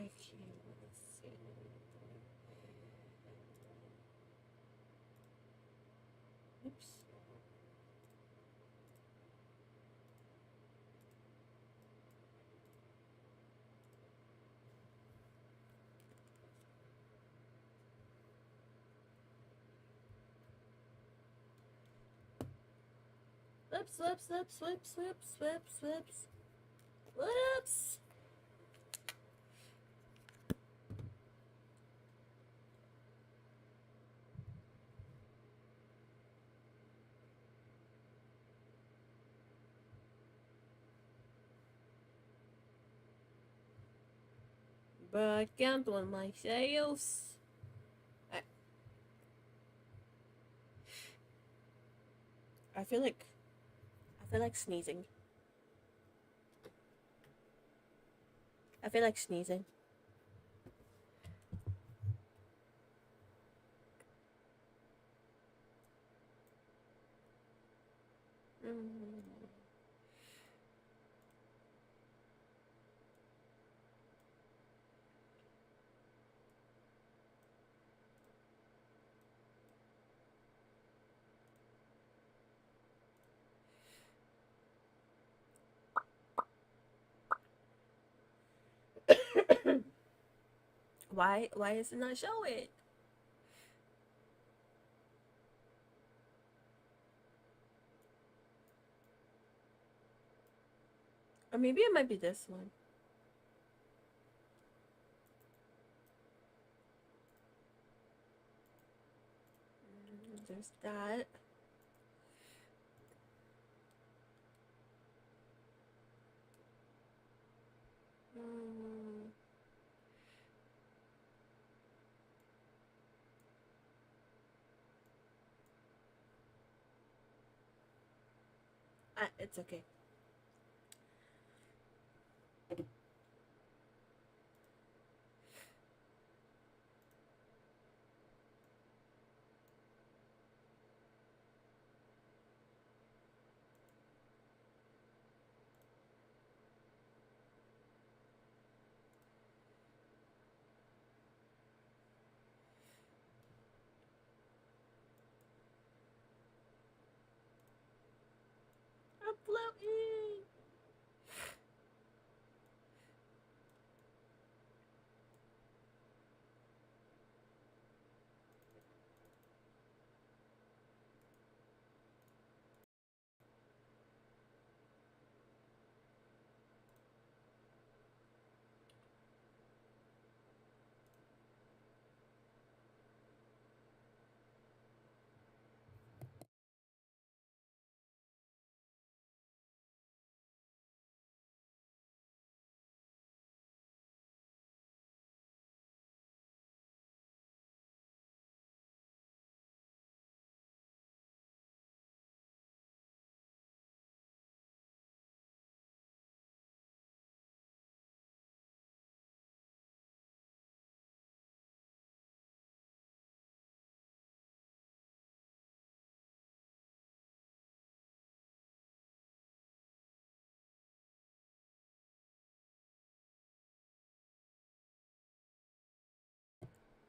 let's see. Oops. Slips, slips, slips, slips, slips, slips, slips. But I can't on my sales. I, I feel like sneezing. I feel like sneezing. Mm. Why is it not showing? Or maybe it might be this one. There's that. Mm. It's okay. I'm floating.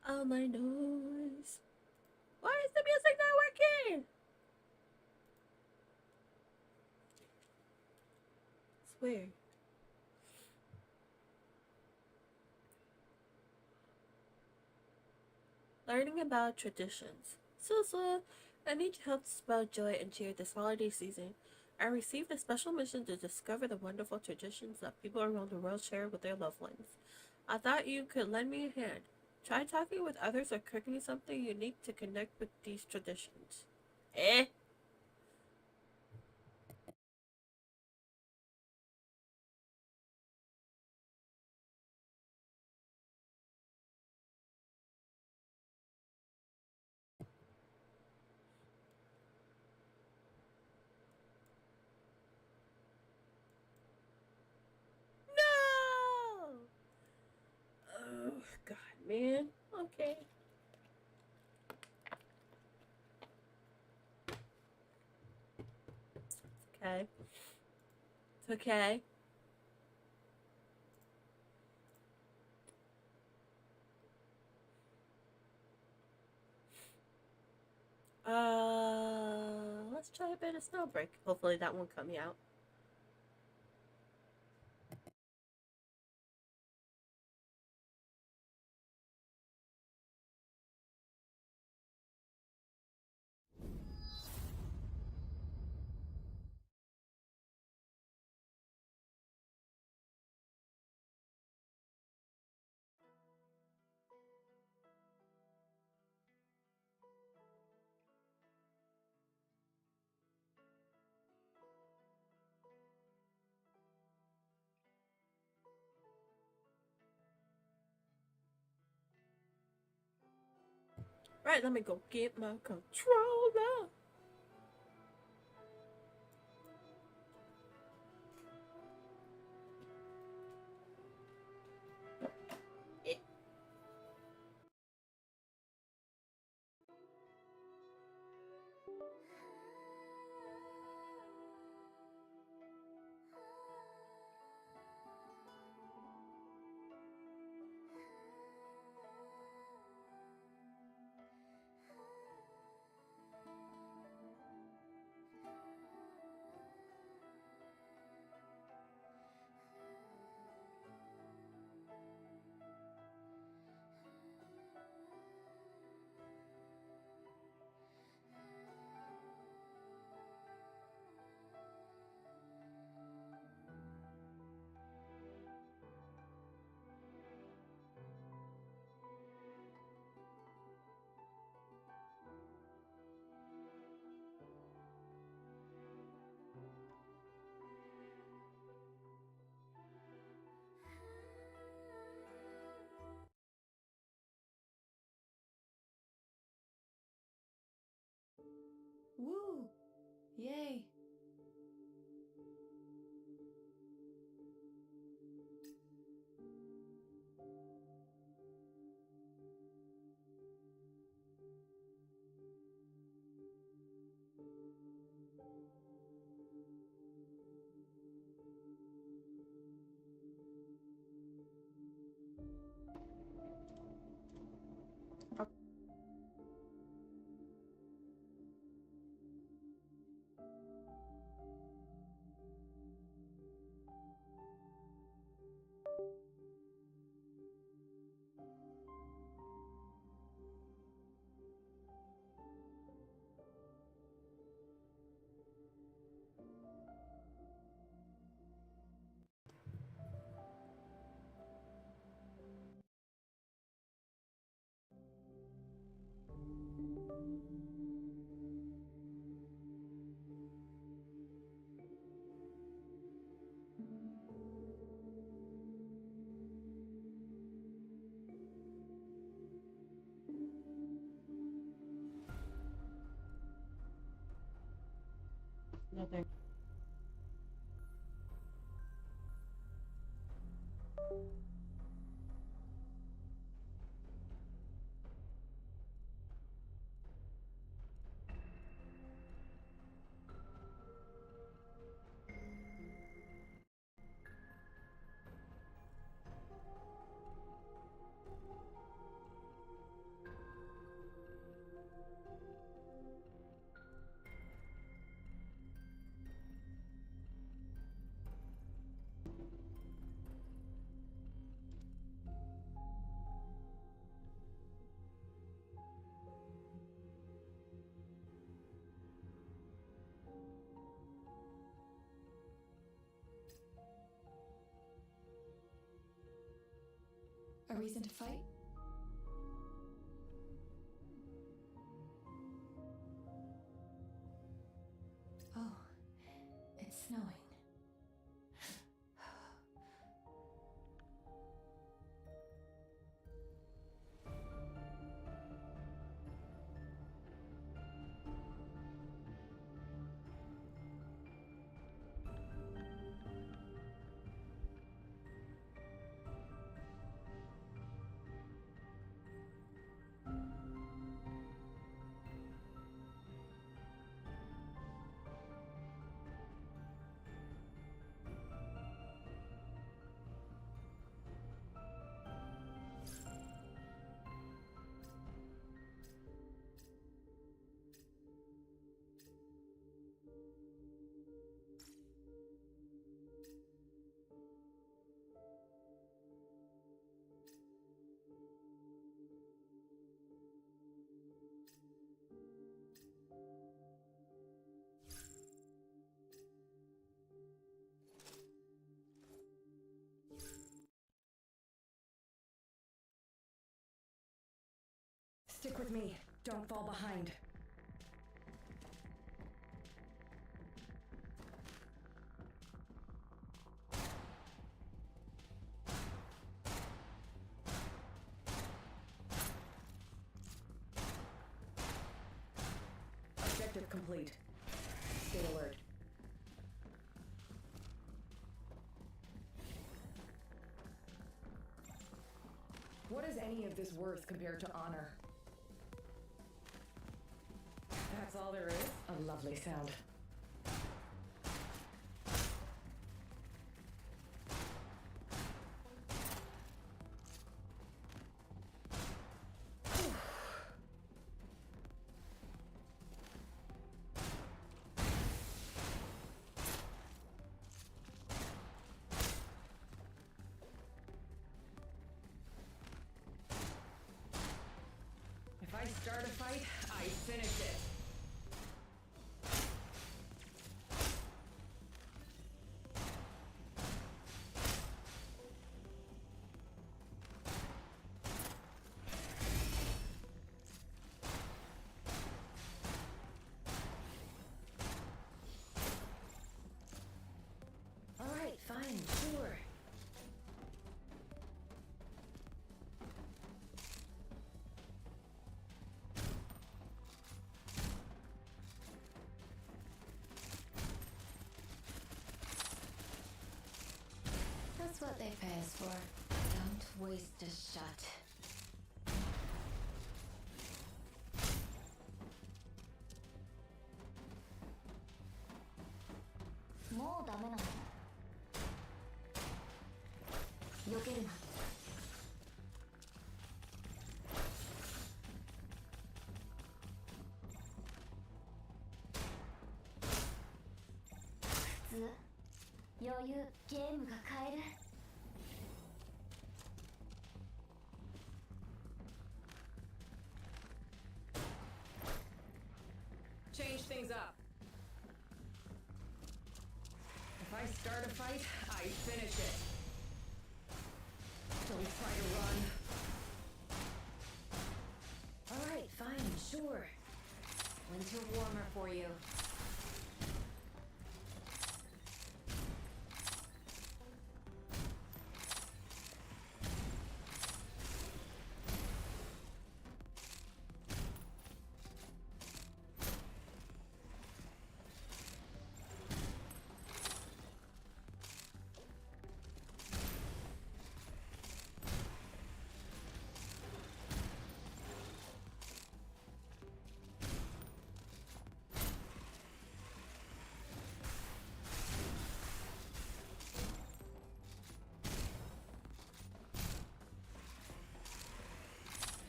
Oh my nose. Why is the music not working? It's weird. Learning about traditions. So, I need your help to spell joy and cheer this holiday season. I received a special mission to discover the wonderful traditions that people around the world share with their loved ones. I thought you could lend me a hand. Try talking with others or cooking something unique to connect with these traditions. Eh? No! Oh, God, man. Okay. Okay. It's okay. Let's try a bit of Snowbreak. Hopefully that won't cut me out. Right, let me go get my controller. Yeah. Woo! Yay! Another. A reason to fight? Oh, it's snowing. Stick with me. Don't fall behind. Objective complete. Stay alert. What is any of this worth compared to honor? That's all there is? A lovely sound. If I start a fight, I finish it. All right, fine, sure. That's what they pay us for. Don't waste a shot. もうダメなの？避けるな。普通。余裕、ゲームが変える。Change things up. If I start a fight, I finish it. Don't try to run. All right, fine, sure. Winter warmer for you.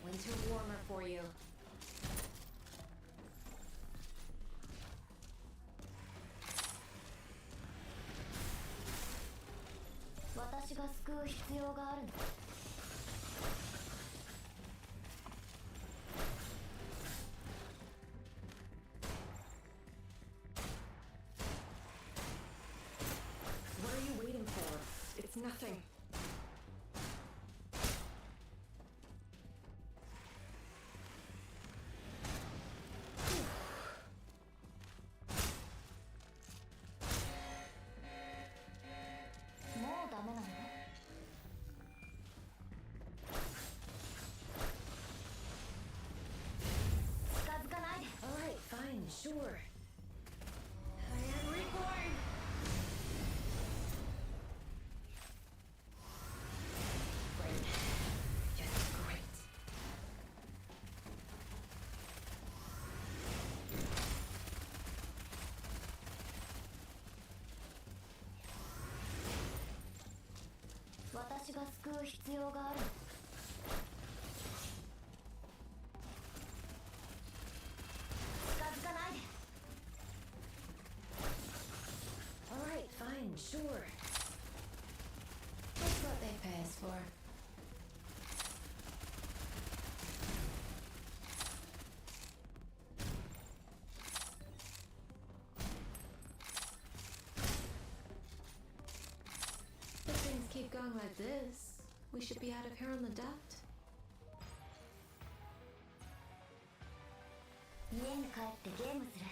Winter warmer for you. What are you waiting for? It's nothing. Alright, fine, sure. I am reborn! Great. Just great. Alright, fine, sure. That's what they pay us for. If things keep going like this, we should be out of here on the dot. 家に帰ってゲームする。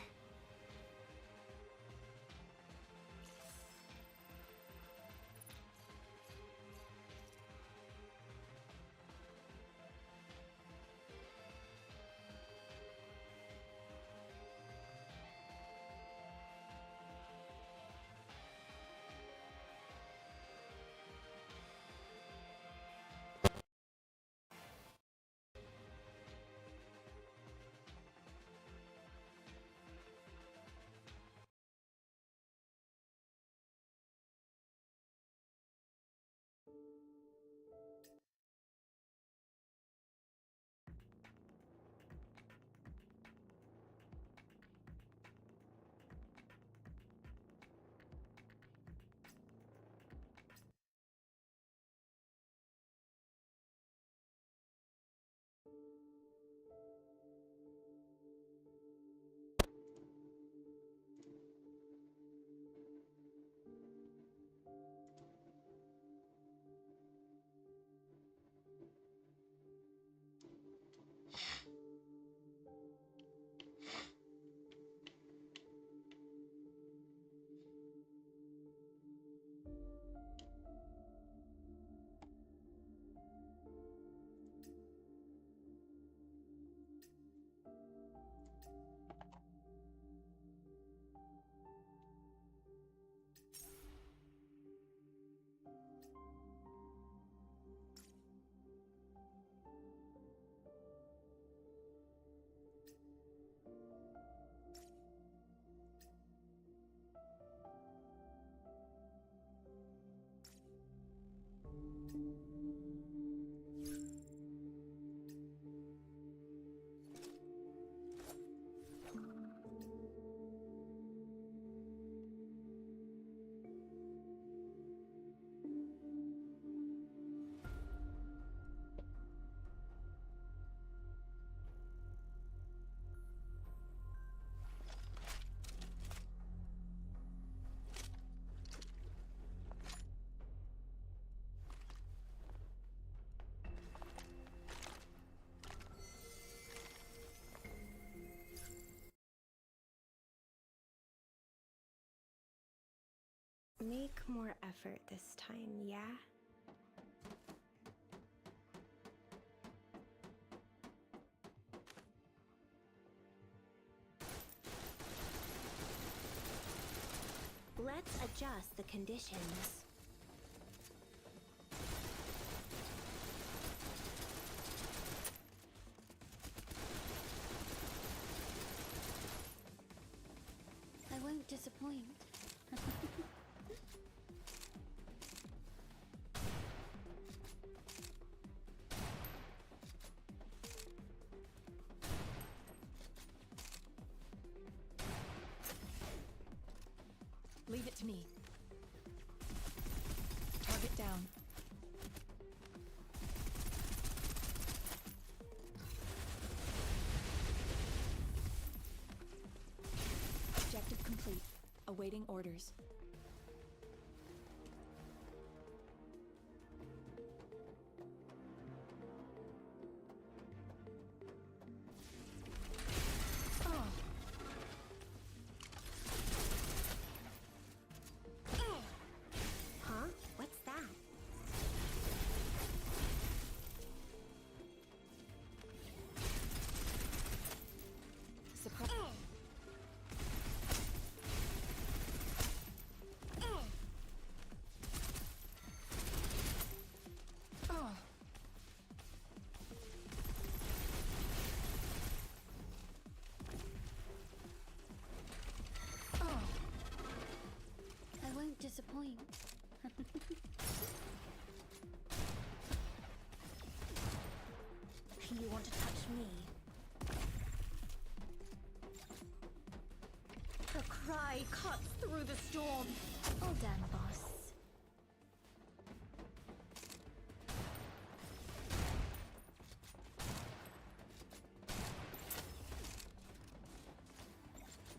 Make more effort this time, yeah? Let's adjust the conditions. I won't disappoint. Leave it to me. Target down. Objective complete. Awaiting orders. Huh? What's that? Surprise. I won't disappoint. You want to touch me? The cry cuts through the storm. All done, boss.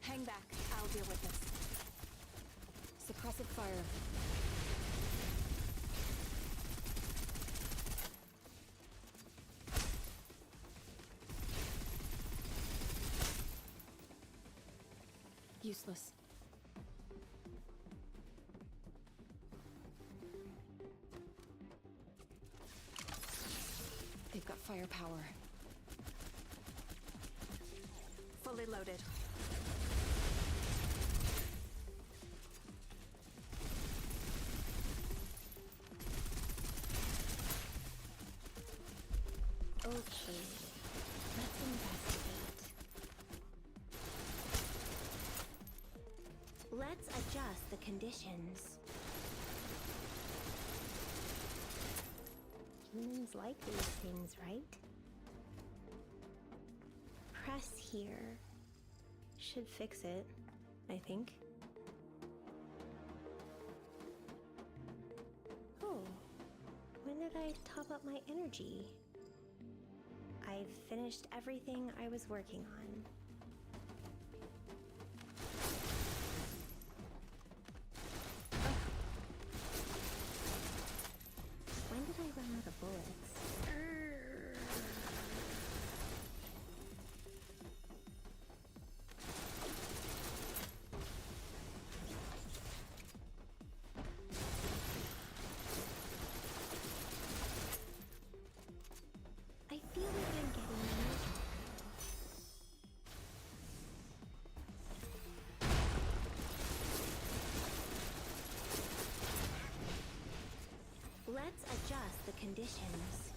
Hang back. I'll deal with this. Suppressive fire. Useless. They've got firepower. Fully loaded. Okay, let's investigate. Let's adjust the conditions. Humans like these things, right? Press here. Should fix it, I think. Oh, when did I top up my energy? I've finished everything I was working on. When did I run out of bullets? I feel like I'm getting miserable. Let's adjust the conditions.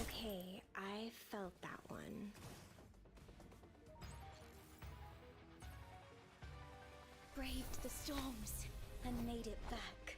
Okay, I felt that one. Braved the storms and made it back.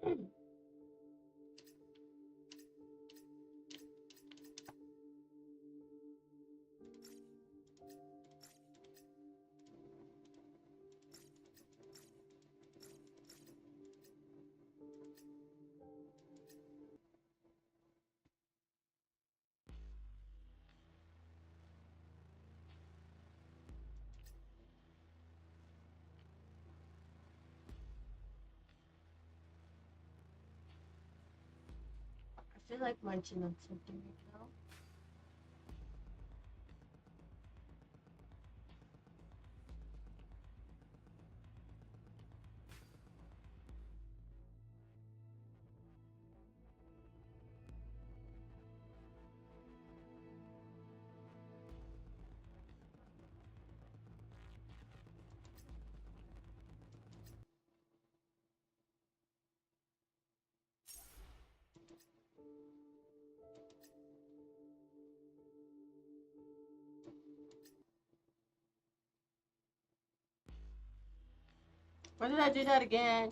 I feel like munching on something right now. Why did I do that again?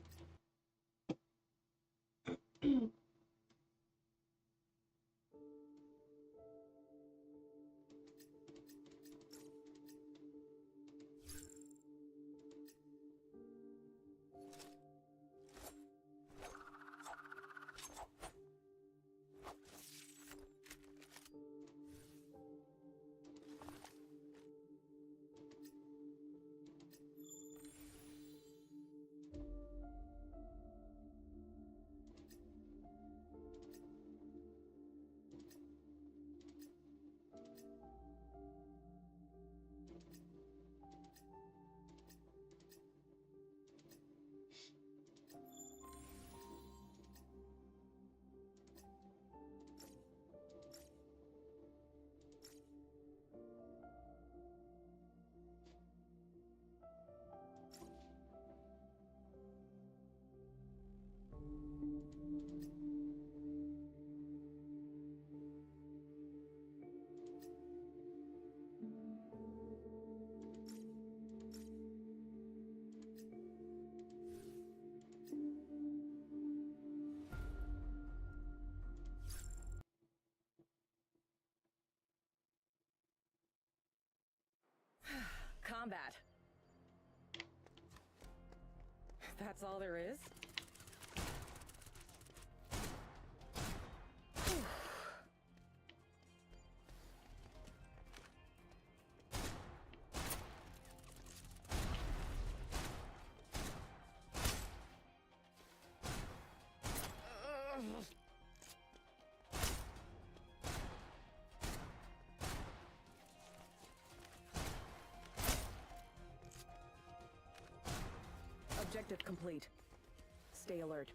Combat. That's all there is? Objective complete. Stay alert.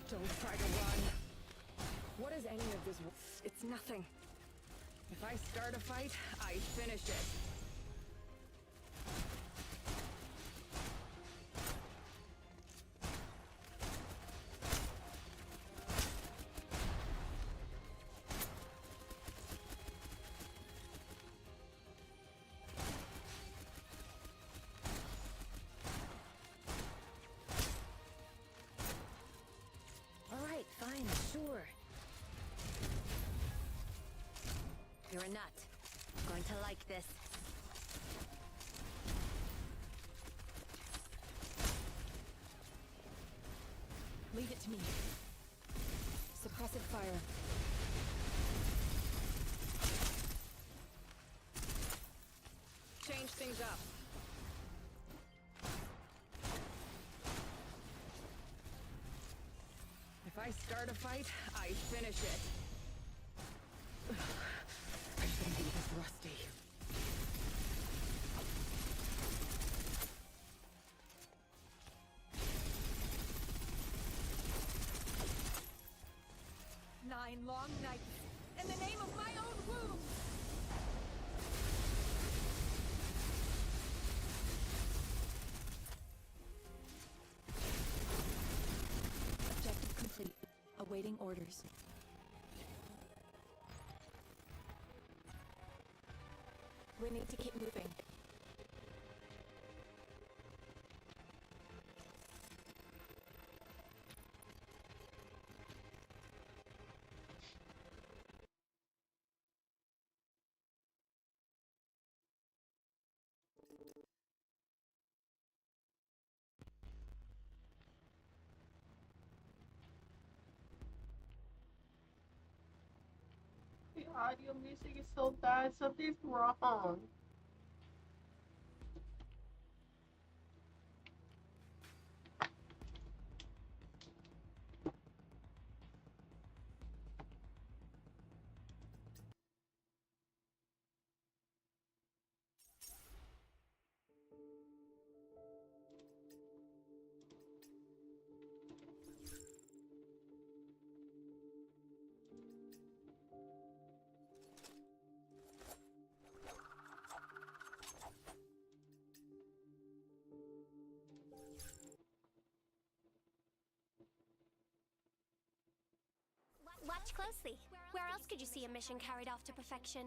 Don't try to run. What is any of this? It's nothing. If I start a fight, I finish it. Fine, sure. You're a nut. Going to like this. Leave it to me. Suppressive fire. Change things up. I start a fight, I finish it. I shouldn't be this rusty. Nine long nights in the name of my own womb! Objective complete. Awaiting orders. We need to keep moving. The audio music is so bad. Something's wrong. Watch closely. Where else could you see a mission carried off to perfection?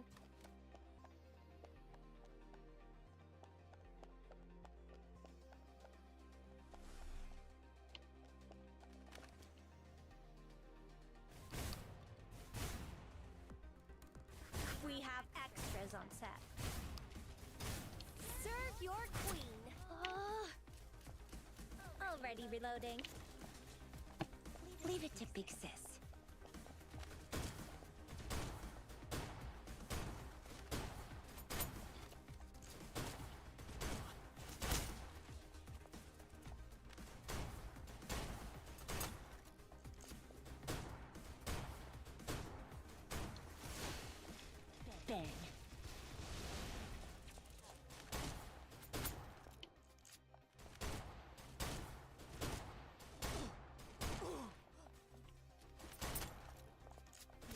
We have extras on set. Serve your queen. Already reloading. Leave it to Big Sis. Bang.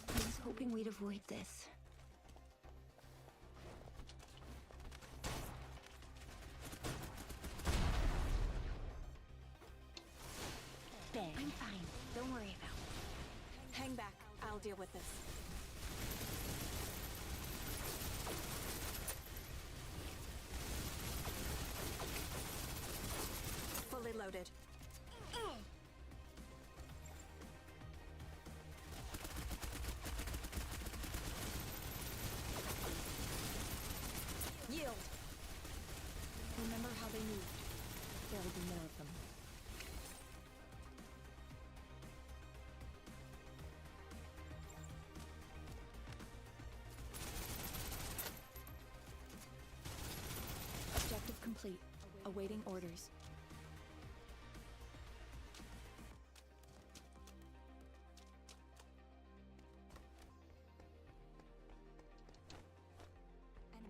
I was hoping we'd avoid this. Bang. I'm fine. Don't worry about it. Hang back. I'll deal with this. Fully loaded. Yield. Remember how they moved. There will be more of them. Objective complete. Awaiting orders.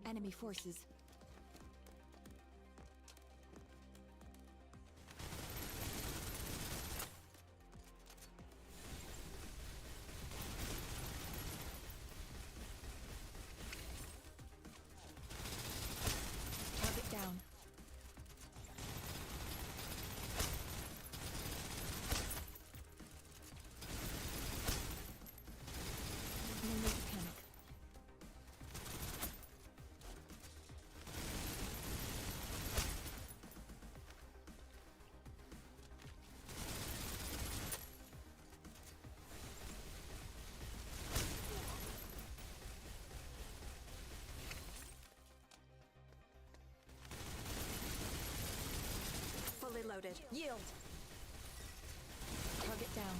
Enemy forces. Target down. No need to panic. Fully loaded. Yield. Target down.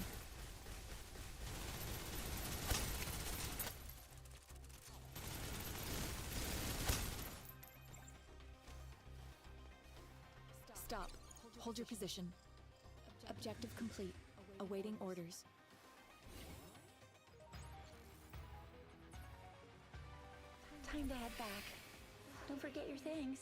Stop. Hold your position. Objective complete. Awaiting orders. Time to head back. Don't forget your things.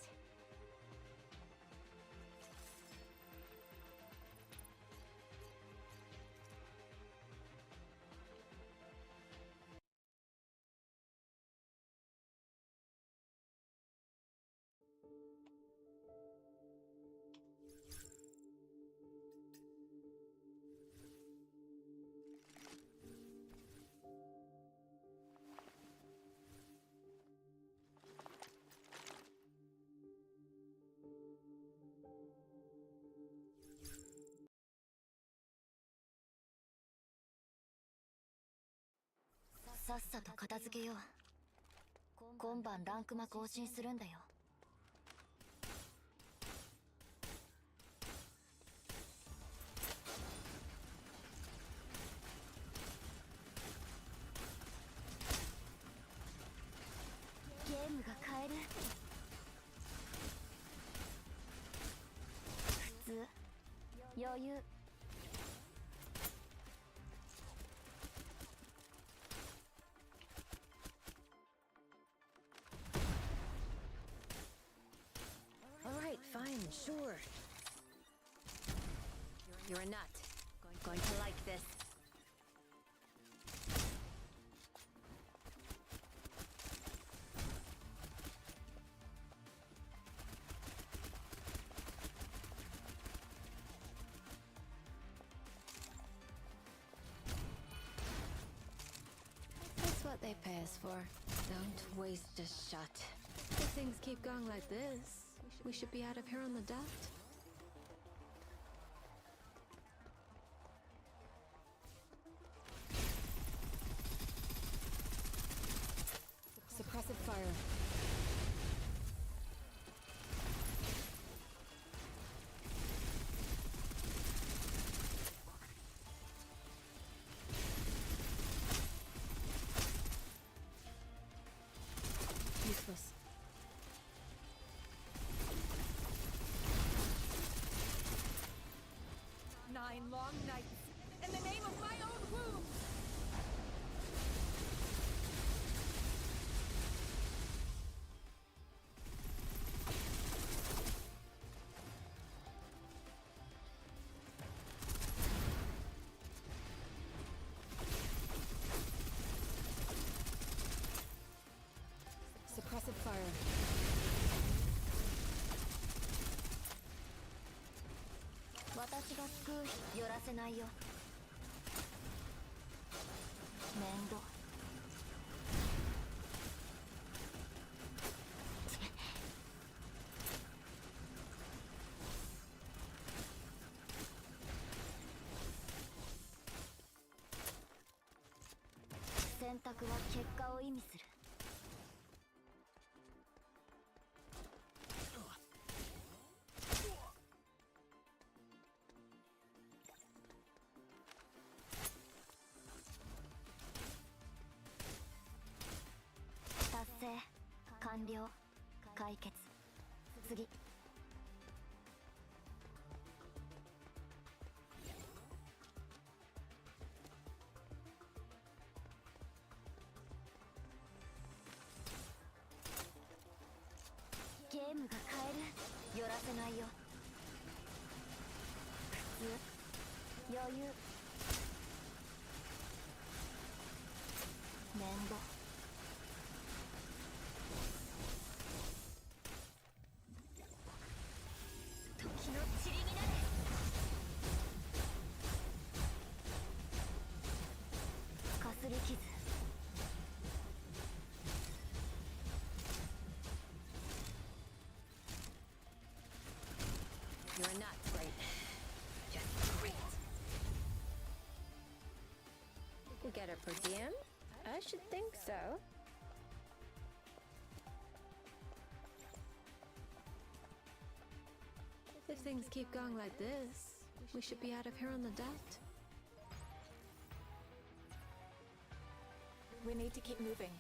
さっさと片付けよう。今晩ランクマ更新するんだよ。ゲームが変える。普通、余裕。Alright, fine, sure. You're a nut. Going to like this. That's what they pay us for. Don't waste a shot. If things keep going like this, we should be out of here on the dot. Suppressive fire. Useless. Nine long nights in the name of my own womb! Suppressive fire.私が救う。寄らせないよ。面倒。選択は結果を意味する。達成、完了、解決。次。ゲームが変える。寄らせないよ。普通、余裕。面倒。時の塵になれ。かすり傷。You're a nut, right? Just great. We get a per diem? I should think so. If things keep going like this, we should be out of here on the dot. We need to keep moving.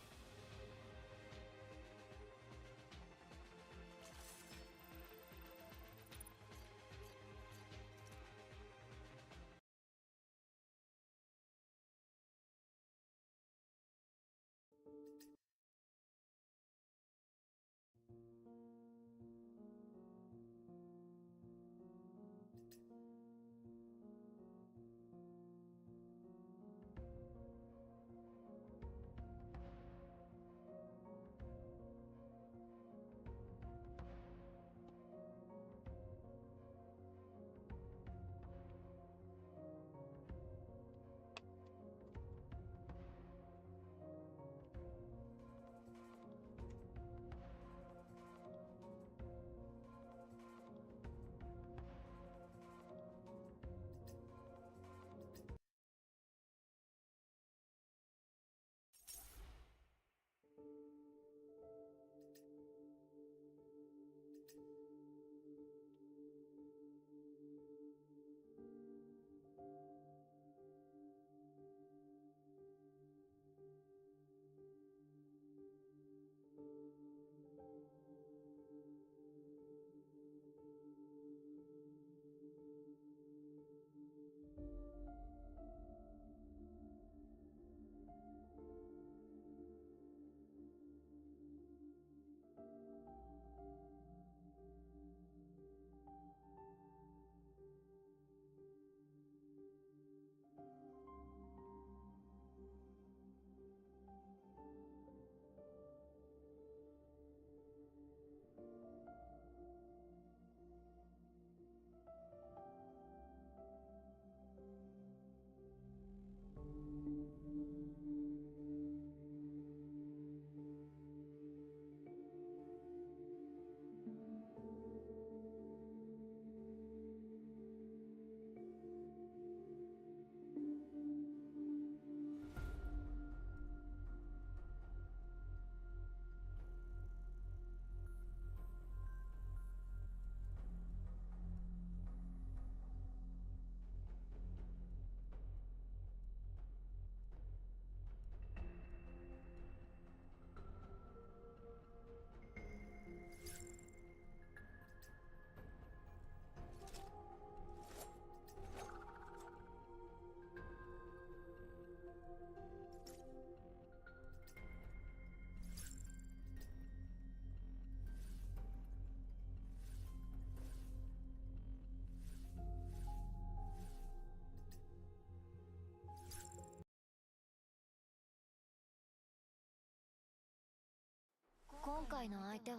回の相手は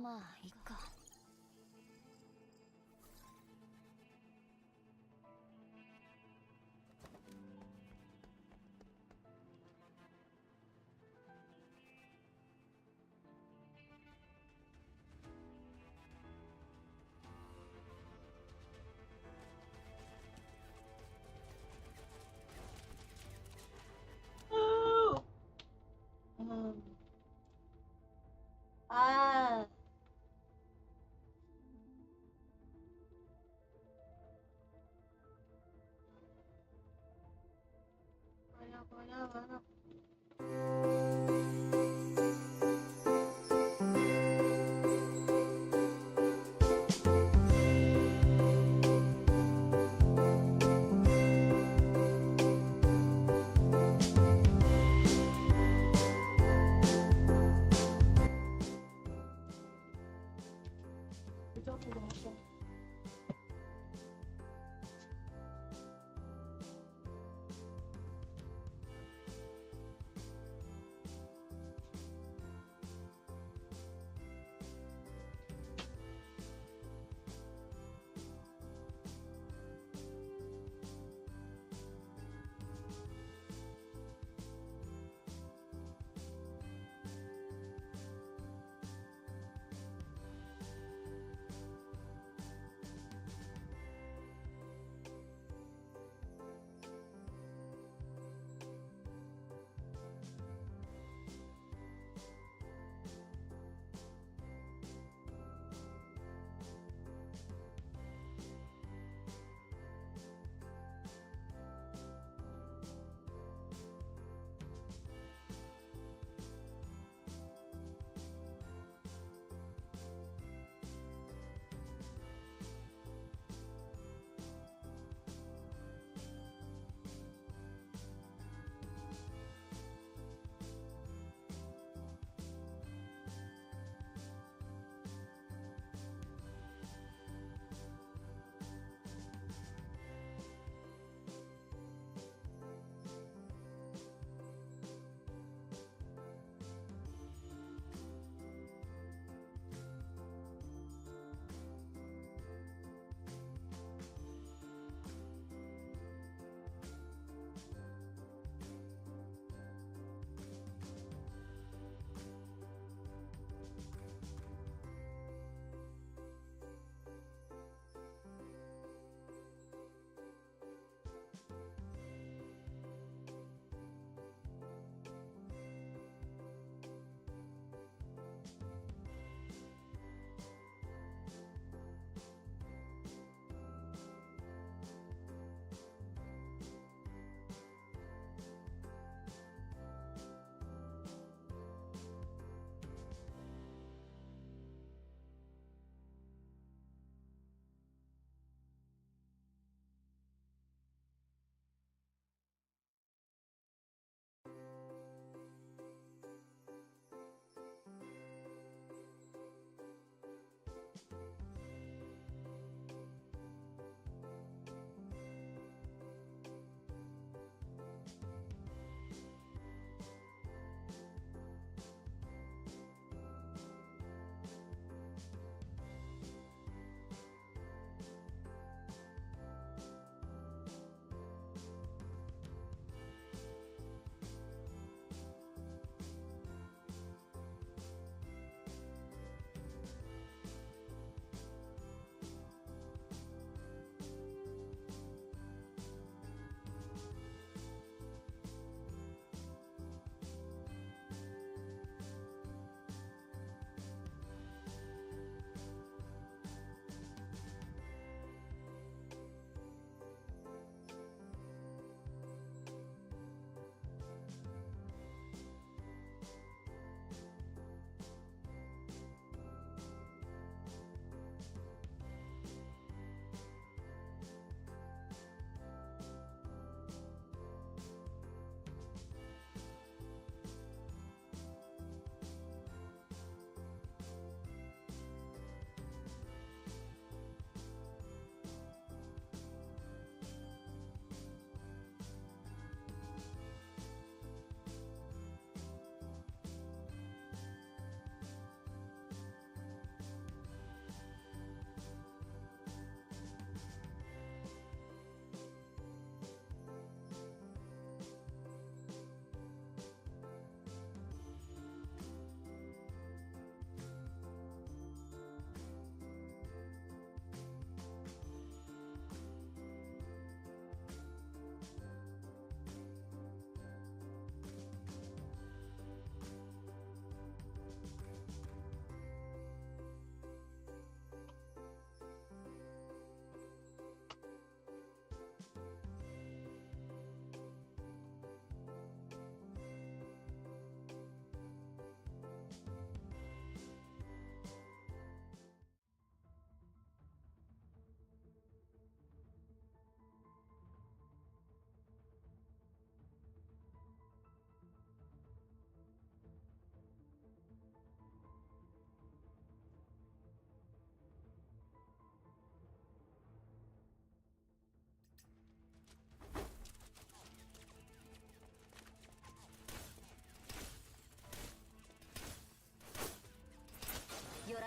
まあいいか。Oh! Ah! Wala.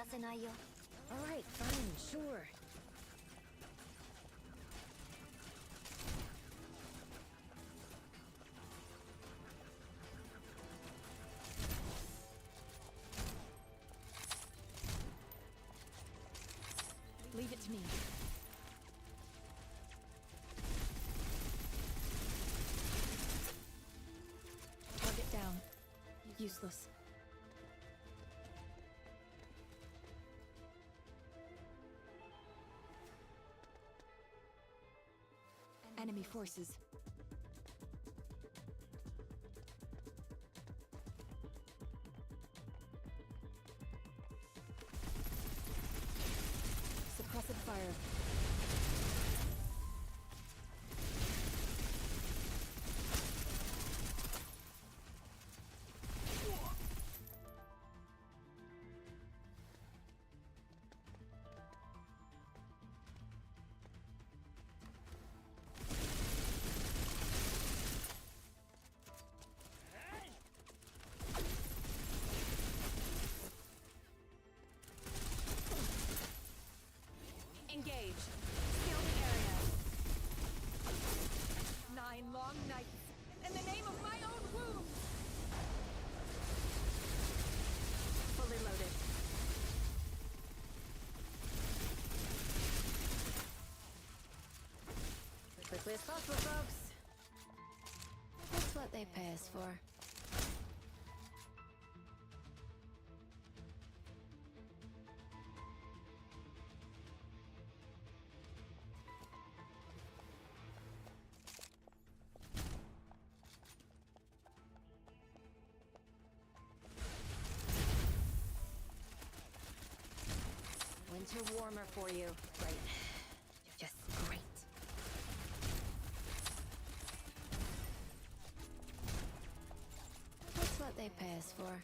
させないよ。 Alright, fine, sure. Leave it to me. Target down. Useless. Enemy forces. Suppressive fire. Engage. Seal the area. 9 long nights. In the name of my own womb. Fully loaded. As quickly as possible, folks. That's what they pay us for. Winter warmer for you. Great. Just great. That's what they pay us for.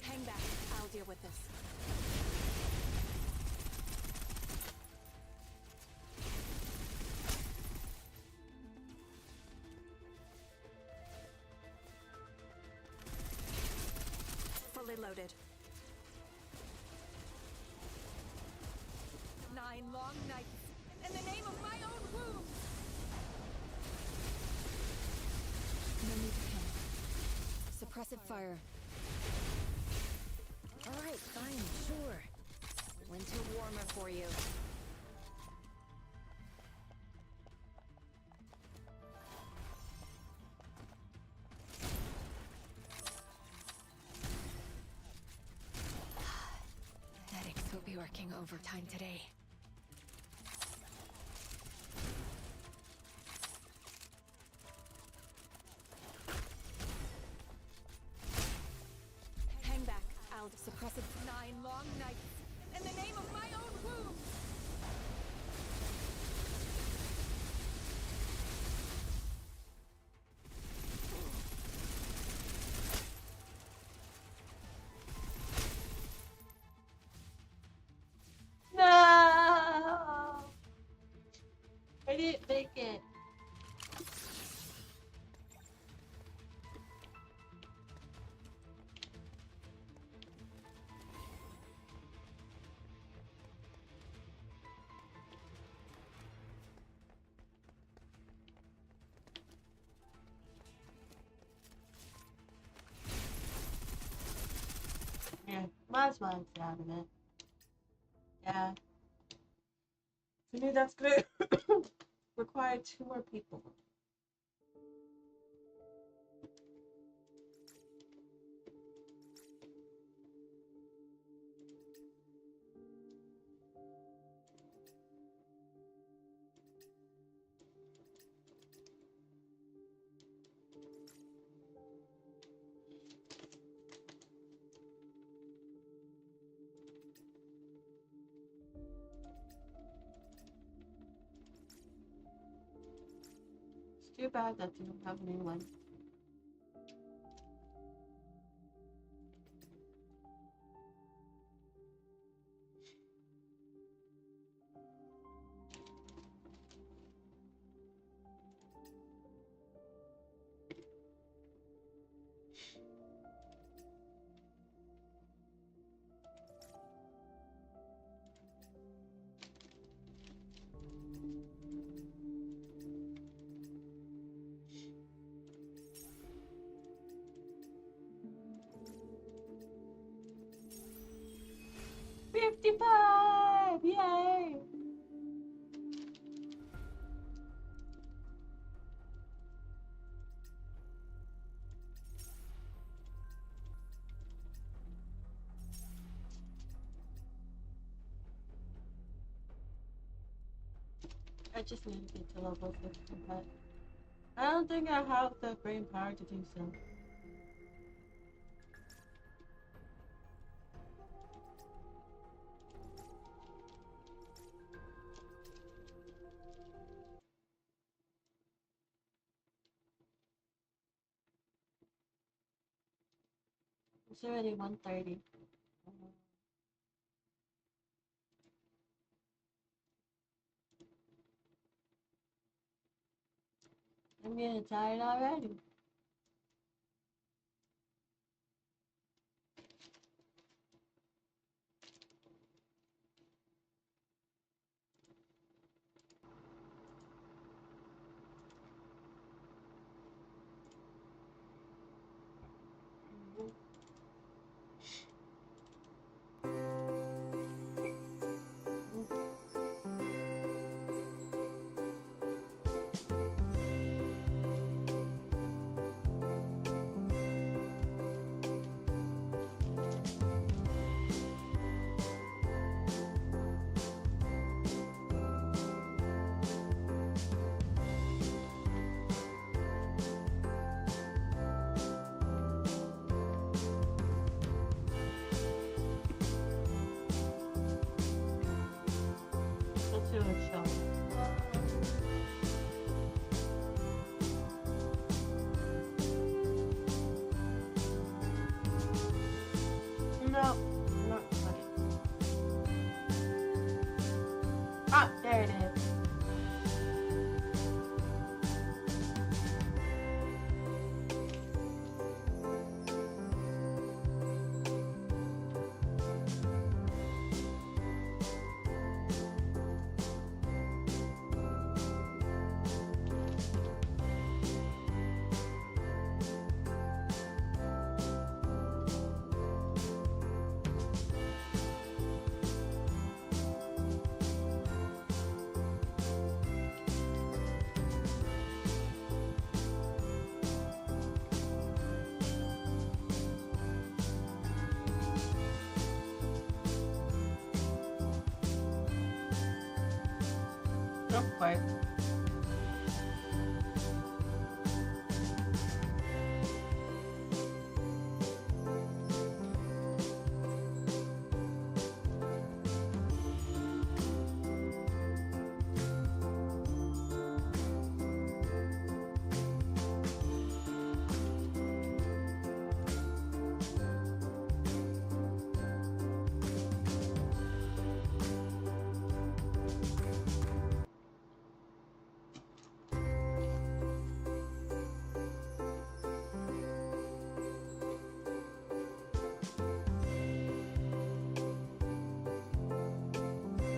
Hang back. I'll deal with this. Fully loaded. 9 long nights. In the name of my own womb. No need to panic. Suppressive fire. Alright, fine, sure. Winter warmer for you. Medics will be working overtime today. Hang back. I'll Suppressive 9 long nights. In the name of my own womb. No! I didn't make it. Yeah, might as well get out of it. Yeah. To me, that's good. Require 2 more people. It's too bad that you don't have a new one. 55! Yay! I just need to get to level 55. I don't think I have the brain power to do so. It's already 1:30. I'm getting tired already. Let's do a show. No, not funny. Ah, there it is. Not quite.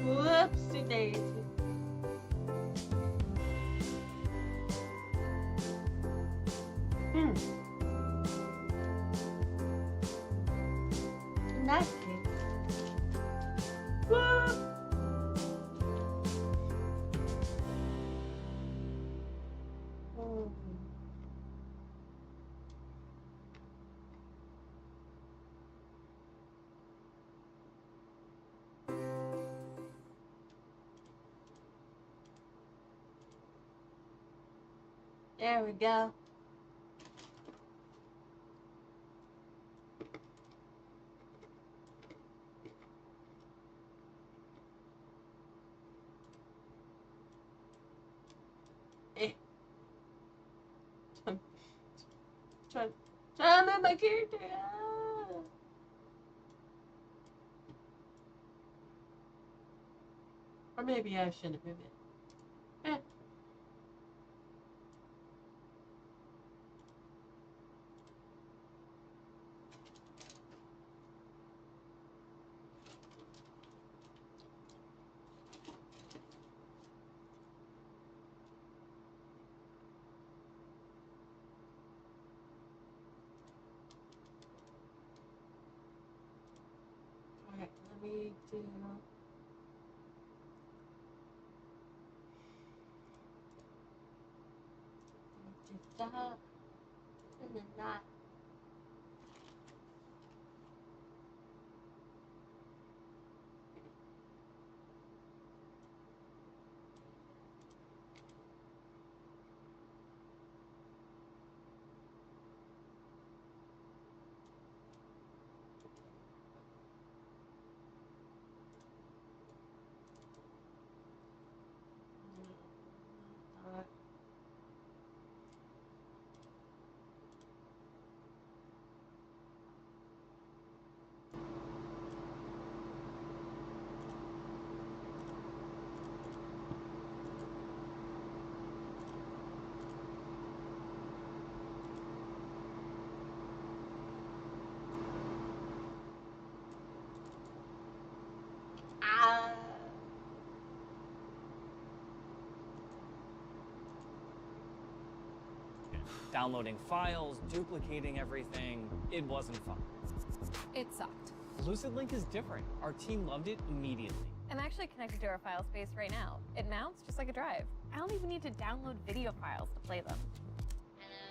Whoopsie daisy. In that case. Whoop. Oh. There we go. Eh. Try to move my character. Ah. Or maybe I shouldn't move it. Eh. Okay, let me do, you know? Do that, and then that. Ah. Downloading files, duplicating everything, it wasn't fun. It sucked. Lucid Link is different. Our team loved it immediately. I'm actually connected to our file space right now. It mounts just like a drive. I don't even need to download video files to play them.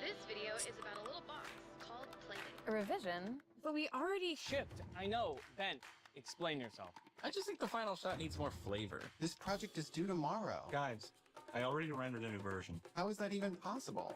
This video is about a little box called Playdate. A revision? But we already shipped. I know. Ben, explain yourself. I just think the final shot needs more flavor. This project is due tomorrow. Guys, I already rendered a new version. How is that even possible?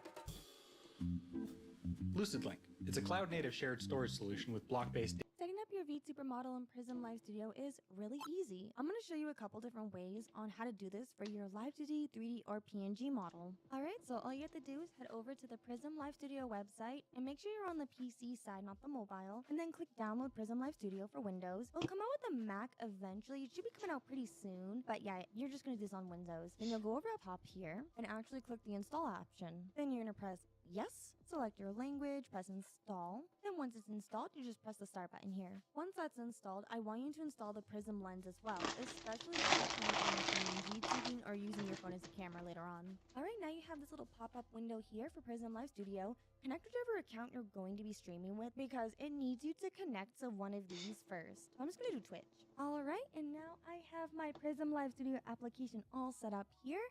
Lucid Link. It's a cloud-native shared storage solution with block-based. Setting up your VTuber model in Prism Live Studio is really easy. I'm going to show you a couple different ways on how to do this for your Live 2D, 3D, or PNG model. Alright, so all you have to do is head over to the Prism Live Studio website and make sure you're on the PC side, not the mobile, and then click download Prism Live Studio for Windows. It'll come out with a Mac eventually. It should be coming out pretty soon, but yeah, you're just going to do this on Windows. Then you'll go over up top here and actually click the install option. Then you're going to press yes, select your language, press install. Then once it's installed, you just press the start button here. Once that's installed, I want you to install the Prism lens as well, especially if you're planning on YouTubing or using your phone as a camera later on. Alright, now you have this little pop-up window here for Prism Live Studio. Connect whichever account you're going to be streaming with because it needs you to connect to one of these first. I'm just going to do Twitch. Alright, and now I have my Prism Live Studio application all set up here.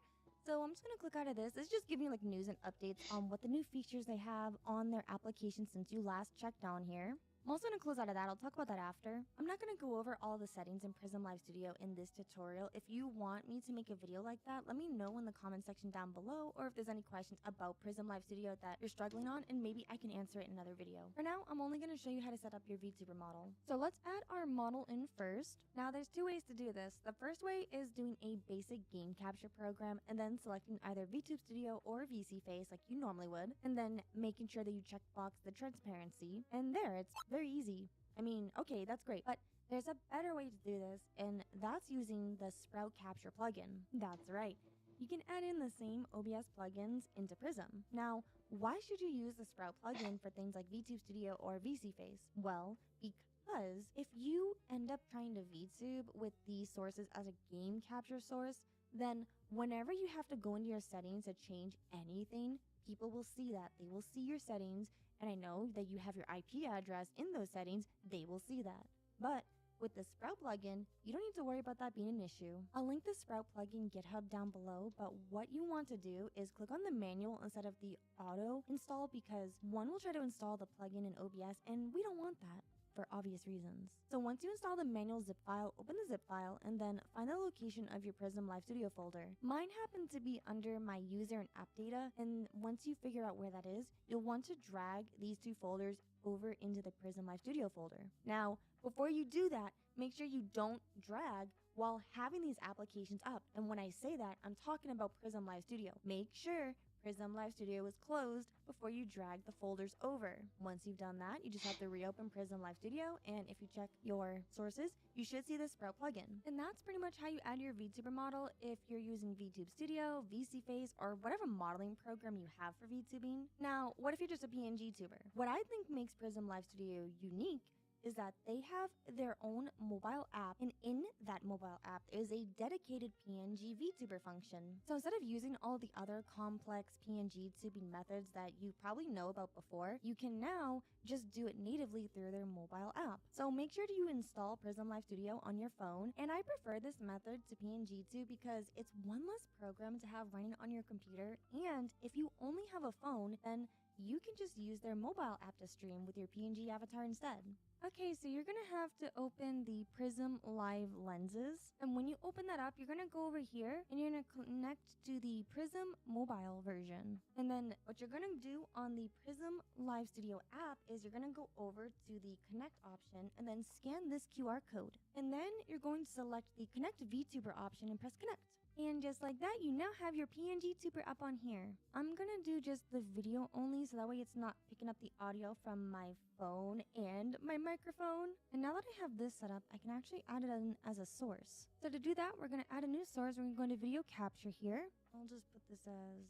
So I'm just going to click out of this. It's just giving you like news and updates on what the new features they have on their application since you last checked down here. I'm also going to close out of that. I'll talk about that after. I'm not going to go over all the settings in Prism Live Studio in this tutorial. If you want me to make a video like that, let me know in the comment section down below, or if there's any questions about Prism Live Studio that you're struggling on, and maybe I can answer it in another video. For now, I'm only going to show you how to set up your VTuber model. So let's add our model in first. Now there's two ways to do this. The first way is doing a basic game capture program and then selecting either VTube Studio or VC Face like you normally would, and then making sure that you checkbox the transparency. And there, it's very easy. I mean, okay, that's great, but there's a better way to do this, and that's using the Sprout Capture plugin. That's right. You can add in the same OBS plugins into Prism. Now, why should you use the Sprout plugin for things like VTube Studio or VC Face? Well, because if you end up trying to VTube with these sources as a game capture source, then whenever you have to go into your settings to change anything, people will see that. They will see your settings, and I know that you have your IP address in those settings, they will see that. But with the Sprout plugin, you don't need to worry about that being an issue. I'll link the Sprout plugin GitHub down below, but what you want to do is click on the manual instead of the auto install because one will try to install the plugin in OBS, and we don't want that for obvious reasons. So once you install the manual zip file, open the zip file and then find the location of your Prism Live Studio folder. Mine happened to be under my user and app data, and once you figure out where that is, you'll want to drag these two folders over into the Prism Live Studio folder. Now, before you do that, make sure you don't drag while having these applications up. And when I say that, I'm talking about Prism Live Studio. Make sure Prism Live Studio is closed before you drag the folders over. Once you've done that, you just have to reopen Prism Live Studio, and if you check your sources, you should see the Sprout plugin. And that's pretty much how you add your VTuber model if you're using VTube Studio, VC Face, or whatever modeling program you have for VTubing. Now, what if you're just a PNG tuber? What I think makes Prism Live Studio unique is that they have their own mobile app, and in that mobile app is a dedicated PNG VTuber function. So instead of using all the other complex PNG tubing methods that you probably know about before, you can now just do it natively through their mobile app. So make sure to install Prism Live Studio on your phone, and I prefer this method to PNG2 because it's one less program to have running on your computer, and if you only have a phone, then you can just use their mobile app to stream with your PNG avatar instead. Okay, so you're gonna have to open the Prism Live lenses, and when you open that up, you're gonna go over here and you're gonna connect to the Prism mobile version. And then what you're gonna do on the Prism Live Studio app is you're gonna go over to the connect option and then scan this QR code. And then you're going to select the connect VTuber option and press connect. And just like that, you now have your PNG tuber up on here. I'm gonna do just the video only, so that way it's not picking up the audio from my phone and my microphone. And now that I have this set up, I can actually add it in as a source. So to do that, we're gonna add a new source. We're gonna go to video capture here. I'll just put this as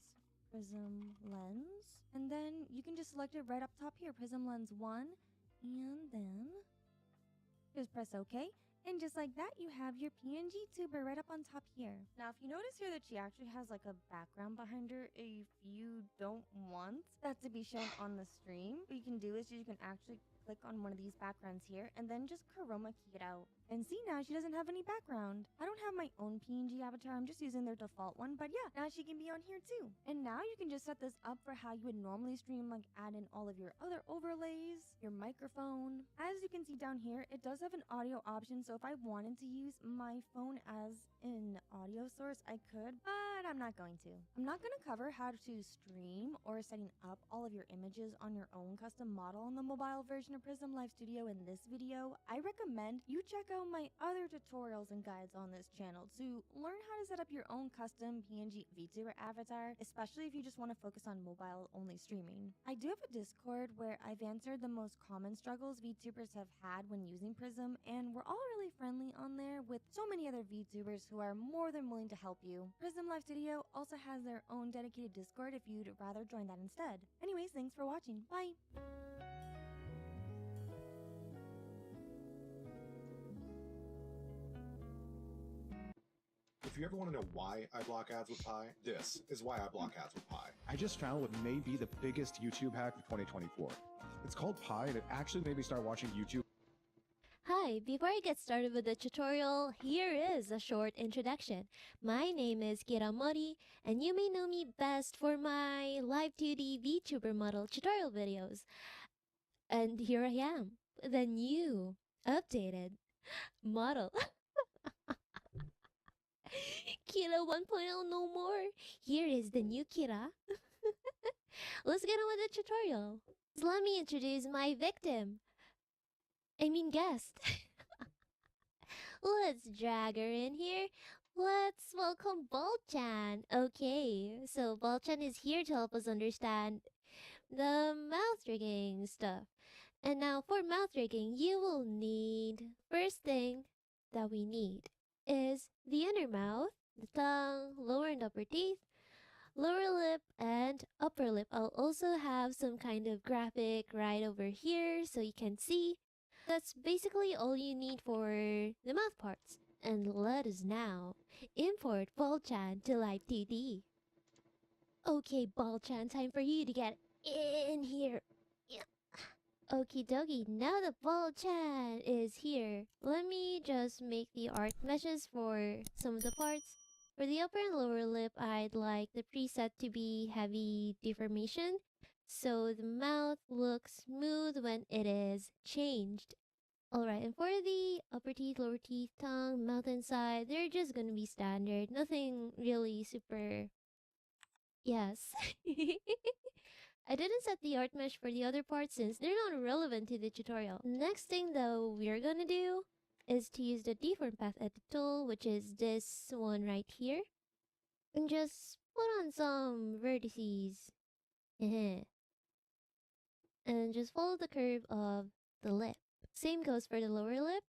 Prism Lens. And then you can just select it right up top here, Prism Lens 1. And then just press OK. And just like that, you have your PNG tuber right up on top here. Now, if you notice here that she actually has like a background behind her, if you don't want that to be shown on the stream, what you can do is you can actually click on one of these backgrounds here and then just chroma key it out. And see, now she doesn't have any background. I don't have my own PNG avatar, I'm just using their default one, but yeah, now she can be on here too. And now you can just set this up for how you would normally stream, like add in all of your other overlays, your microphone. As you can see down here, it does have an audio option, so if I wanted to use my phone as an audio source, I could, but I'm not going to. I'm not going to cover how to stream or setting up all of your images on your own custom model on the mobile version of Prism Live Studio in this video. I recommend you check out my other tutorials and guides on this channel to learn how to set up your own custom PNG VTuber avatar, especially if you just want to focus on mobile only streaming. I do have a Discord where I've answered the most common struggles VTubers have had when using Prism, and we're all really friendly on there with so many other VTubers who are more than willing to help you. Prism Live Studio also has their own dedicated Discord if you'd rather join that instead. Anyways, thanks for watching. Bye! If you ever want to know why I block ads with Pi, this is why I block ads with Pi. I just found what may be the biggest YouTube hack of 2024. It's called Pi, and it actually made me start watching YouTube. Hi, before I get started with the tutorial, here is a short introduction. My name is Kira Mori, and you may know me best for my live 2D VTuber model tutorial videos. And here I am, the new, updated model. Kira 1.0 no more. Here is the new Kira. Let's get on with the tutorial. Let me introduce my victim. I mean guest. Let's drag her in here. Let's welcome Balchan. Okay, so Balchan is here to help us understand the mouth rigging stuff. And now for mouth rigging, you will need, first thing that we need is the inner mouth, the tongue, lower and upper teeth, lower lip, and upper lip. I'll also have some kind of graphic right over here so you can see. That's basically all you need for the mouth parts. And let us now import Balchan to Live 2D. Okay, Balchan, time for you to get in here. Okie dokie, now the Balchan is here. Let me just make the art meshes for some of the parts. For the upper and lower lip, I'd like the preset to be heavy deformation, so the mouth looks smooth when it is changed. Alright, and for the upper teeth, lower teeth, tongue, mouth inside, they're just gonna be standard. Nothing really super... Yes. I didn't set the art mesh for the other parts since they're not relevant to the tutorial. Next thing though we're gonna do is to use the deform path edit tool, which is this one right here, and just put on some vertices. And just follow the curve of the lip. Same goes for the lower lip.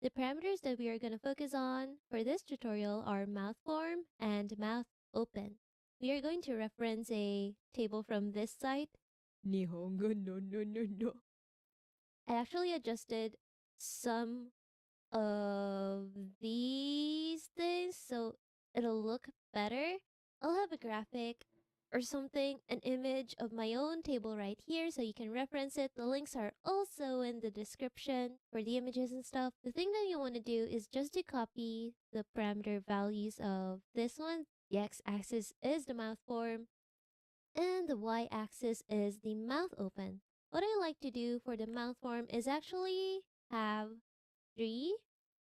The parameters that we are going to focus on for this tutorial are mouth form and mouth open. We are going to reference a table from this site, Nihongo no no no no, I actually adjusted some of these things so it'll look better. I'll have a graphic or something, an image of my own table right here so you can reference it. The links are also in the description for the images and stuff. The thing that you want to do is just to copy the parameter values of this one. The x-axis is the mouth form and the y-axis is the mouth open. What I like to do for the mouth form is actually have 3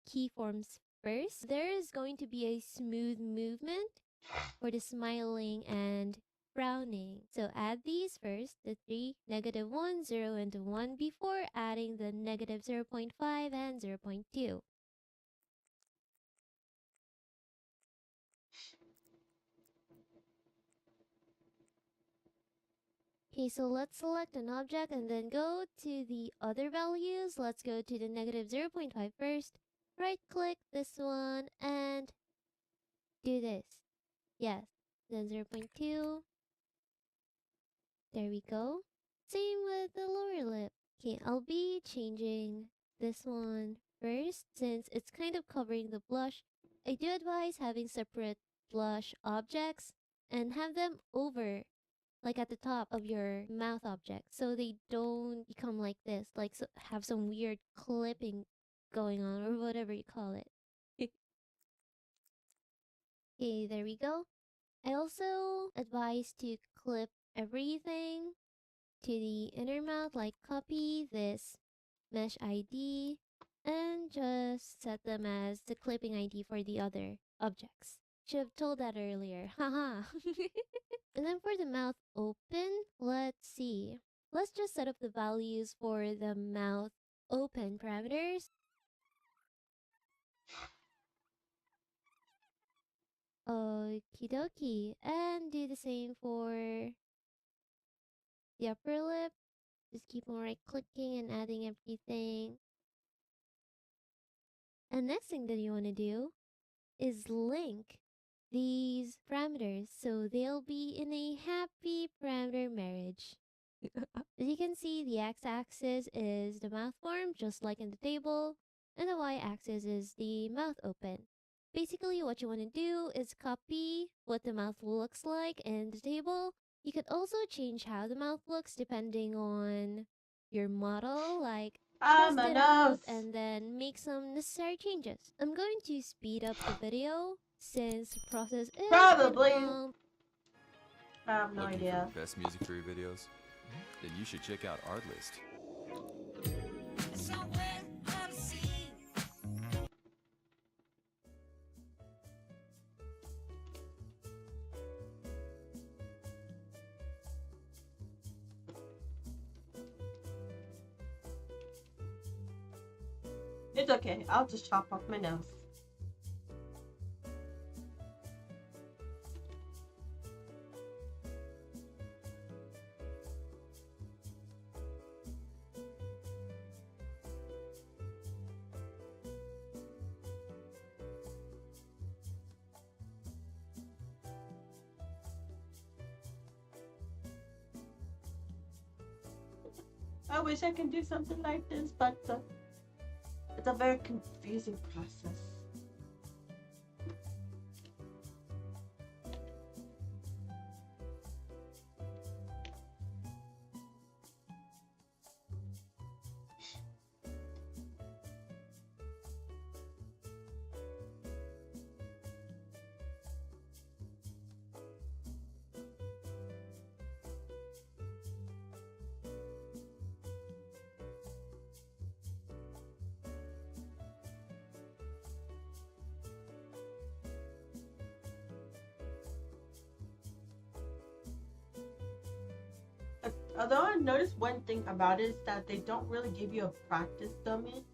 keyforms first. There is going to be a smooth movement for the smiling and frowning. So add these first, the 3, -1, 0, and 1 before adding the -0.5 and 0.2. Okay, so let's select an object and then go to the other values. Let's go to the -0.5 first. Right click this one and do this. Yes. Then 0.2. There we go. Same with the lower lip. Okay, I'll be changing this one first since it's kind of covering the blush. I do advise having separate blush objects and have them over, like at the top of your mouth object, so they don't become like this, like so have some weird clipping going on or whatever you call it. Okay, there we go. I also advise to clip everything to the inner mouth, like copy this mesh ID and just set them as the clipping ID for the other objects. Should have told that earlier, haha. And then for the mouth open, let's see. Let's just set up the values for the mouth open parameters. Okie dokie. And do the same for the upper lip. Just keep on right clicking and adding everything. And next thing that you want to do is link these parameters so they'll be in a happy parameter marriage. As you can see, the x-axis is the mouth form, just like in the table, and the y-axis is the mouth open. Basically, what you want to do is copy what the mouth looks like in the table. You could also change how the mouth looks depending on your model, like test it out and then make some necessary changes. I'm going to speed up the video since the process is Probably. long. I have no Looking idea. for best music for your videos? Then you should check out Artlist. It's okay. I'll just chop off my nose. I wish I could do something like this, but it's a very confusing process. Although I noticed one thing about it is that they don't really give you a practice dummy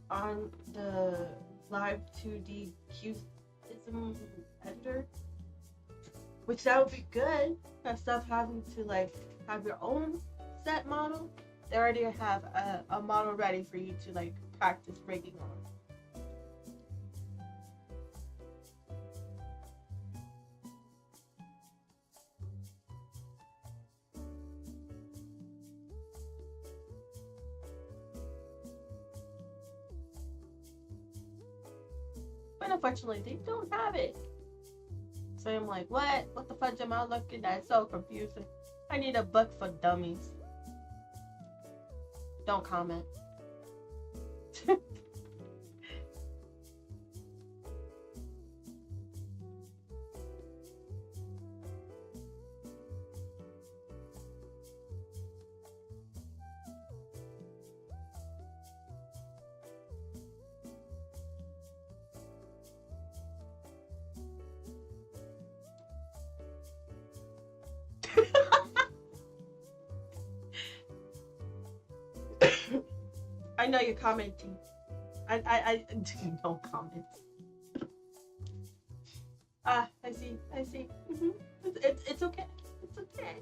on the live 2D Cubism editor, which that would be good instead of having to like have your own set model. They already have a model ready for you to like practice rigging on. But unfortunately, they don't have it. So I'm like, what? What the fudge am I looking at? So confusing. I need a book for dummies. Don't comment. I know you're commenting. I don't comment. Ah, I see. It's okay. It's okay.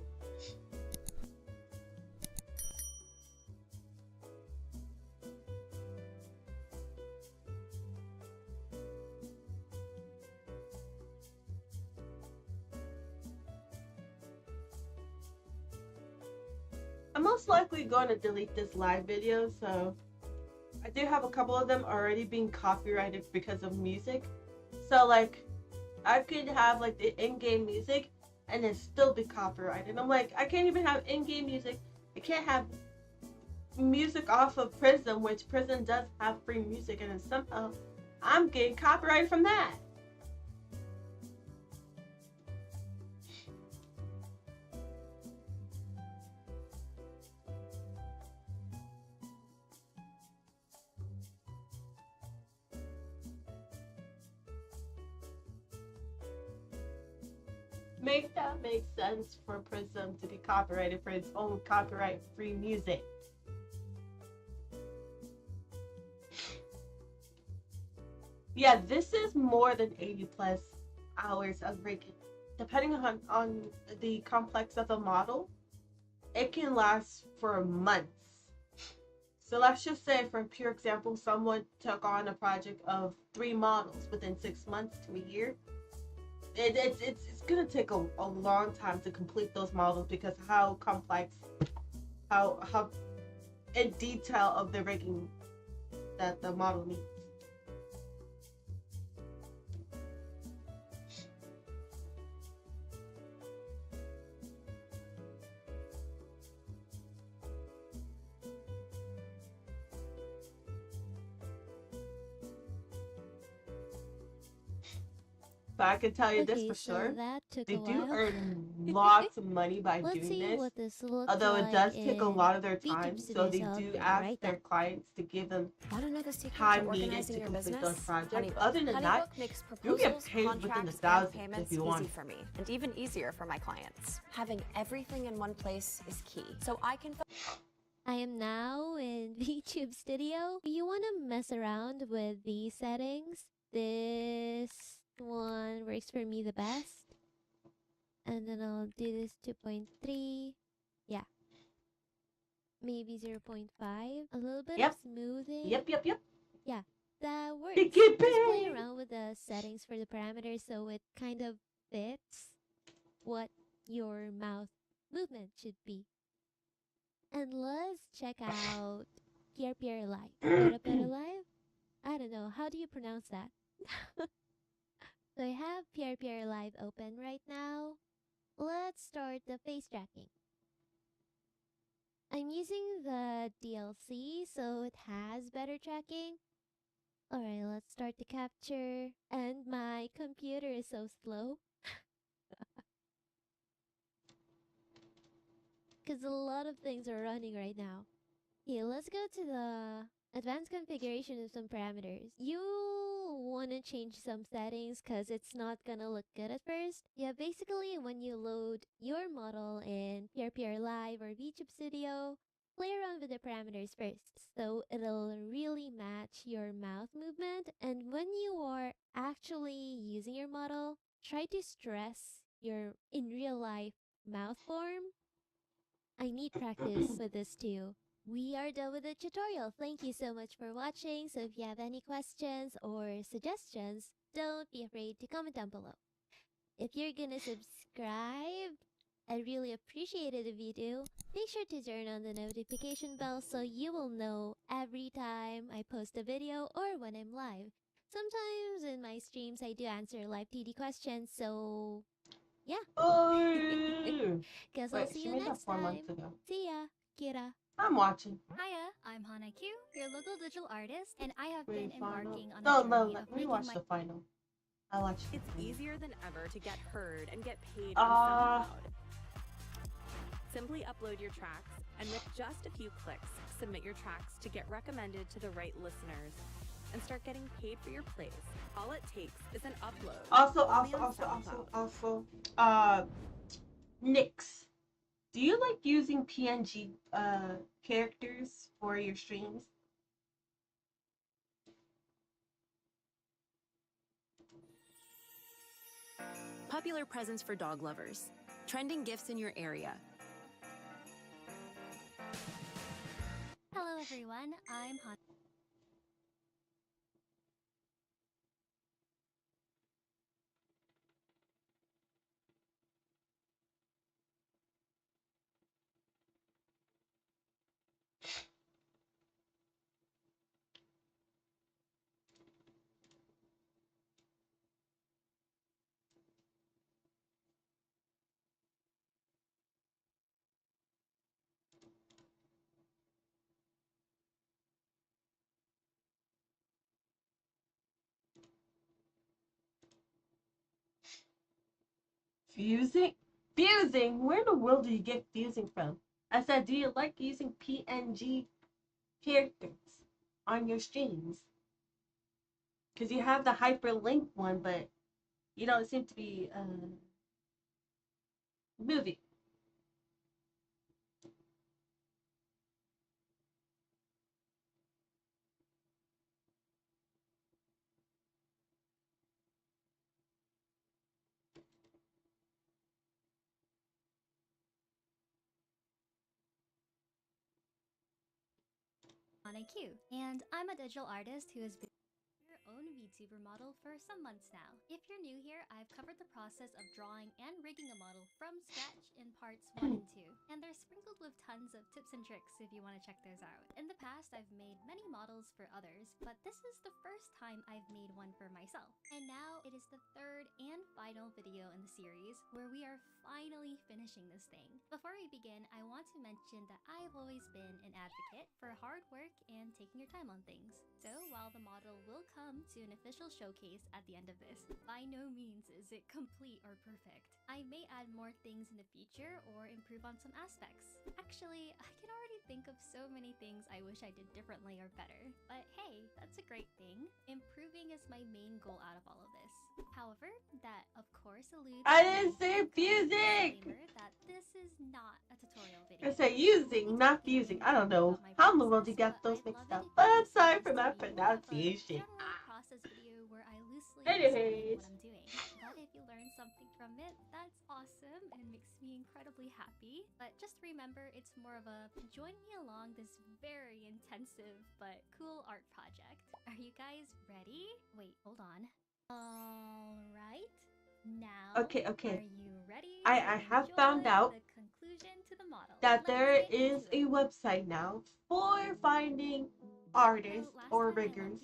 I'm most likely going to delete this live video, so I do have a couple of them already being copyrighted because of music. So like, I could have like the in-game music and then still be copyrighted. I'm like, I can't even have in-game music. I can't have music off of Prism, which Prism does have free music, and then somehow I'm getting copyrighted from that. Make that make sense for Prism to be copyrighted for its own copyright-free music. Yeah, this is more than 80 plus hours of rigging. Depending on the complex of the model, it can last for months. So let's just say, for pure example, someone took on a project of 3 models within 6 months to a year. It's gonna take a long time to complete those models because how complex, how in detail of the rigging that the model needs. But I can tell you this for sure. They do earn lots of money by doing this. Although it does take a lot of their time, so they do ask their clients to give them time needed to complete those projects. Other than that, you get paid within the thousands if you want. For me, and even easier for my clients. Having everything in one place is key, so I can. I am now in VTube Studio. You want to mess around with these settings? This one works for me the best. And then I'll do this 2.3. Yeah. Maybe 0.5. A little bit of smoothing. Yep. Yeah, that works. Just play around with the settings for the parameters so it kind of fits what your mouth movement should be. And let's check out Pierre Live. Pierre Live? I don't know. How do you pronounce that? So I have Pierre Live open right now. Let's start the face tracking. I'm using the DLC, so it has better tracking. Alright, let's start the capture. And my computer is so slow. Because a lot of things are running right now. Okay, let's go to the advanced configuration of some parameters. You want to change some settings because it's not gonna look good at first. Yeah, basically when you load your model in Pierre Live or VTube Studio, play around with the parameters first so it'll really match your mouth movement. And when you are actually using your model, try to stress your in real life mouth form. I need practice with this too. We are done with the tutorial. Thank you so much for watching. So if you have any questions or suggestions, don't be afraid to comment down below. If you're gonna subscribe, I really appreciate it if you do. Make sure to turn on the notification bell so you will know every time I post a video or when I'm live. sometimes in my streams I do answer live TD questions, so yeah. Oh, Guess I'll wait, see she you made that next 4 time. months ago. See ya, Kira. I'm watching. Hiya, I'm Hana Q, your local digital artist, and I have been Wait, final. embarking on a No, journey let of me making watch my... the final. I watched the It's final. easier than ever to get heard and get paid on SoundCloud. Simply upload your tracks, and with just a few clicks, submit your tracks to get recommended to the right listeners and start getting paid for your plays. All it takes is an upload. Also, Nyx, do you like using PNG characters for your streams? Popular presents for dog lovers. Trending gifts in your area. Hello everyone, I'm Hana. Fusing? Fusing? Where in the world do you get fusing from? I said, do you like using PNG characters on your streams? Because you have the hyperlink one, but you don't seem to be moving. Hana Q, and I'm a digital artist who has been your own VTuber model for some months now. If you're new here, I've covered the process of drawing and rigging a model from scratch in parts 1 and 2, and they're sprinkled with tons of tips and tricks if you want to check those out. In the past, I've made many models for others, but this is the first time I've made one for myself. And now it is the third and final video in the series where we are finally finishing this thing. Before we begin, I want to mention that I've always been an advocate for hard work and taking your time on things. So while the model will come to an official showcase at the end of this, by no means is it complete or perfect. I may add more things in the future or improve on some aspects. Actually, I can already think of so many things I wish I did differently or better. But hey, that's a great thing. Improving is my main goal out of all of this. However, that of course alludes I to didn't say fusing! that this is not a tutorial video. I said using, not fusing. I don't know how in the world you got those mixed up, but I'm sorry for my pronunciation. Process video where I loosely Anyways. explain what I'm doing. But if you learn something from it, that's awesome and makes me incredibly happy. But just remember, it's more of a join me along this very intensive but cool art project. Are you guys ready? Wait, hold on. Alright. Now, Okay. are you ready? I have found out the conclusion to the model. that there is a website now for finding artists or riggers